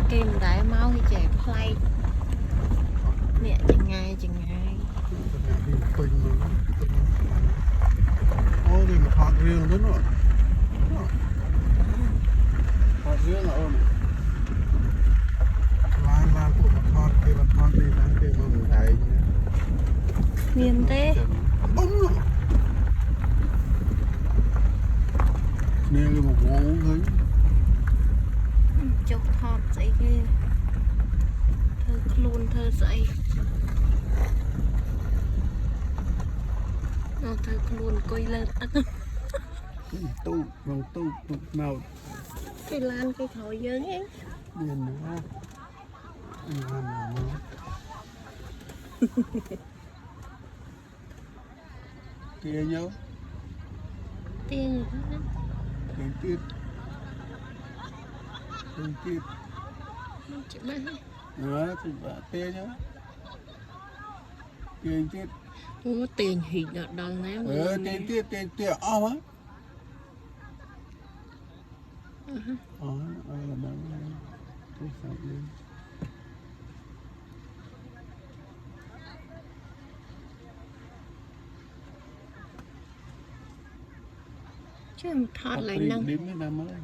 Kìm đại mau thì chạy play nè chừng ngày ô thì mà thọt riêng đó nữa thọt riêng là ôm lan của mà thọt đi bán kia mà mình thấy miền thế bóng nữa nè cái một ngô thấy chụp thọt dậy kia thơ luôn thơ dậy nó thơ luôn coi lên tu nào cái lan cái khói dơ nghe điền nữa ăn nào nó kia nhau tiền tiền tiết chị bán nữa thì bà tê nhá tiền tiết không có tiền thì đòn nè tiền tiết ôm á là đâu tôi sao đi chứ em thọt lại năng đếm cái năm ấy